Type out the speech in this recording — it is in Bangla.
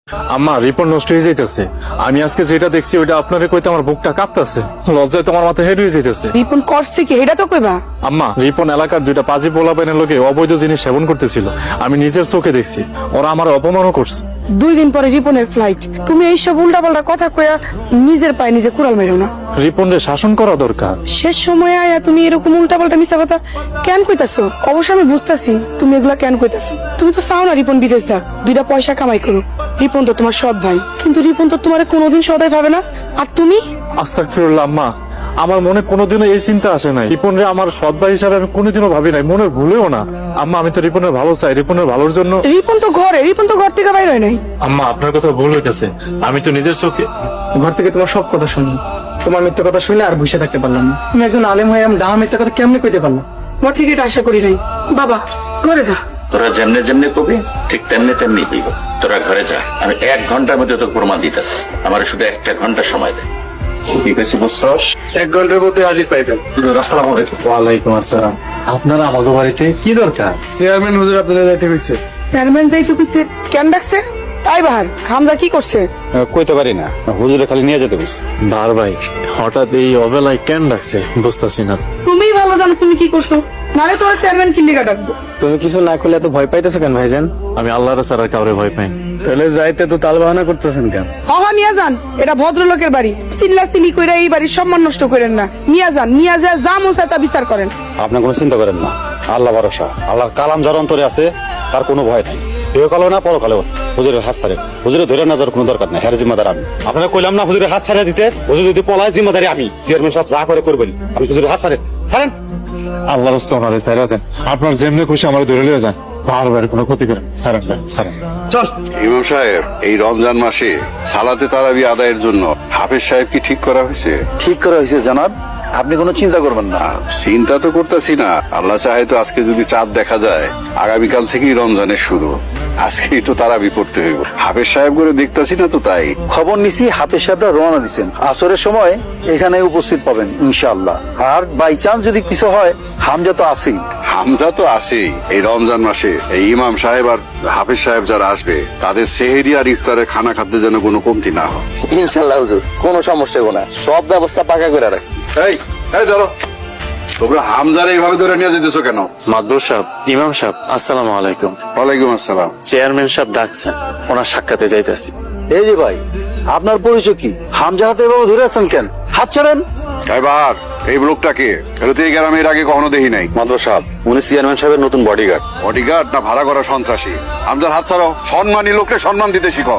আম্মা রিপোর্ট নষ্ট হয়ে যাইতেছে। আমি আজকে যেটা দেখছি ওইটা আপনারে কইতে আমার বুকটা কাঁপতেছে, লজ্জায় তোমার মাথা হেড হয়ে যাইতেছে। রিপন করছে কি এটা তো কইবা। আম্মা রিপন এলাকার দুইটা পাজি পোলাপাইনের লোকে অবৈধ জিনিস সেবন করতেছিল, আমি নিজের চোখে দেখছি। ওরা আমার অপমানও করছে। 2 দিন পরে রিপনের ফ্লাইট, তুমি এইসব উল্টাপাল্টা কথা কইয়া নিজের পায়ে নিজে কুড়াল মেরো না। রিপন রে শাসন করা দরকার। শেষ সময়ে আয়া তুমি এরকম উল্টাপাল্টা মিশা কথা কেন কইতাছো? অবশ্য আমি বুঝতাছি তুমি এগুলা কেন কইতাছো। তুমি তো চাও না রিপন বিদেশ যাক, 2টা পয়সা কামাই করো। রিপন তো তোমার সৎ ভাই, কিন্তু রিপন তো তোমার কোনোদিন সদাই ভাবে না। আর তুমি? আস্তাগফিরুল্লাহ আম্মা, আমার মনে কোনোদিনও এই চিন্তা আসে নাই। রিপন রে আমার সৎ ভাই হিসাবে আমি কোনোদিনও ভাবি নাই, মনে ভুলেও না। আম্মা আমি তো রিপনের ভালো চাই, রিপনের ভালোর জন্য। রিপন তো ঘর থেকে বাইর হয় নাই। আম্মা আপনার কথা ভুল হইতেছে, আমি তো নিজের চোখে। ঘর থেকে তোমার সব কথা শুনি, তোমার মিথ্যা কথা শুনে আর বুঝে থাকতে পারলাম না। তুমি একজন আলেম হয়ে আমি ডাহা মিথ্যা কথা কেমনে কইতে পারলাম? ঘর থেকে এটা আশা করি নাই। বাবা ঘরে যা। তোরা যেমনে যেমনে কবি ঠিক তেমনি তেমনি দিব। তোরা ঘরে যা, আমি 1 ঘন্টার মধ্যে তোর প্রমাণ দিতেছি। আমার শুধু 1 ঘন্টা সময় দে। কি বেশি বুঝছস? 1 ঘন্টার মধ্যে হাজির পাইবেন। আসসালামু আলাইকুম। ওয়ালাইকুম আসসালাম। আপনারা আমাদের বাড়িতে কি দরকার? চেয়ারম্যান হুজুর আপনাদের যাইতে হইছে। চেয়ারম্যান যাইতে কইছে, কেন ডাকছে? তাই বাহার হামজা কি করছে? কইতে পারি না, হুজুরে খালি নিয়ে যেতে বলছে। বার ভাই হঠাৎ এই অবেলায় কেন ডাকছে বুঝতেছি না। তুমিই ভালো জানো তুমি কি করছো, নালে তোমার চেয়ারম্যান কিল্লিগা ডাকবো। তুমি কিছু না করলে এত ভয় পাইতেছো কেন ভাইজান? আমি আল্লাহর ছাড়া কাউরে ভয় পাই না। তাহলে যাইতে তো তাল বাহানা করতেছেন কেন? হহা নিয়ে যান, এটা ভদ্রলোকের বাড়ি। চিল্লা চিল্লি কইরা এই বাড়ির সম্মান নষ্ট করেন না। নিয়ে যান, নিয়ে যা যা মন চায় তা বিচার করেন। আপনি কোনো চিন্তা করেন না, আল্লাহ ভরসা। আল্লাহর কালাম যার অন্তরে আছে তার কোনো ভয় নাই। ইহকালেও না পরকালেও না। হুজুরের হাত ছাড়েন, হুজুরে ধরে না যাওয়ার কোনো দরকার নাই। হ্যার জিম্মাদার আমি। আপনারা কইলাম না হুজুরের হাত ছাড়িয়ে দিতে, হুজুর যদি পলায় জিম্মাদারি আমি। চেয়ারম্যান সব যা করে করবেন, আমি হুজুরের হাত ছাড়েন ছাড়েন। আল্লাহর রাস্তা ওনারে ছাইরা দেন। আপনার যেমনি খুশি আমার ধরে লিয়ে যান, বারবার কোনো ক্ষতি করেন। ছাড়েন ভাই, ছাড়েন। চল। ইমাম সাহেব, এই রমজান মাসে সালাতে তারাবি আদায়ের জন্য হাফেজ সাহেব কি ঠিক করা হয়েছে? ঠিক করা হয়েছে জনাব, আপনি কোনো চিন্তা করবেন না। চিন্তা তো করতেছি না, আল্লাহ চাহে তো আজকে যদি চাঁদ দেখা যায় আগামীকাল থেকেই রমজানের শুরু। আজকেই তো তারাবি পড়তে হইব। হাফেজ সাহেব করে দেখতাছি না তো তাই। খবর নিছি হাফেজ সাহেবরা রওনা দিচ্ছেন, আসরের সময় এখানে উপস্থিত পাবেন ইনশাআল্লাহ। আর বাই চান্স যদি কিছু হয়, হামজা তো আছেই। হামজা তো আছেই। এই রমজান মাসে এই ইমাম সাহেব আর হাফেজ সাহেব যারা আসবে তাদের সেহেরি আর ইফতারের খানা খাদ্যের যেন কোনো কমতি না হয়। ইনশাল্লাহ হুজুর, কোনো সমস্যা হবে না, সব ব্যবস্থা পাকা করে রাখছি। এই এই ধরো, তোমরা হামজার এইভাবে ধরে নিয়ে যেতেছো কেন? মাদবর সাহেব, ইমাম সাহেব, আসসালামু আলাইকুম। ওয়ালাইকুম আসসালাম। চেয়ারম্যান সাহেব ডাকছেন, ওনার সাক্ষাতে যাইতেছি। এই যে ভাই, আপনার পরিচয় কি? হামজা হাতে এভাবে ধরে আছেন কেন? হাত ছাড়েন। এবার এই লোকটাকে ফেরত এই গ্রামে এর আগে কখনো দেখি নাই। মাদ্রাস সাহেব, উনি চেয়ারম্যান সাহেবের নতুন বডিগার্ড। বডিগার্ড না ভাড়া করা সন্ত্রাসী? হামজার হাত ছাড়ো। সম্মানী লোককে সম্মান দিতে শিখো।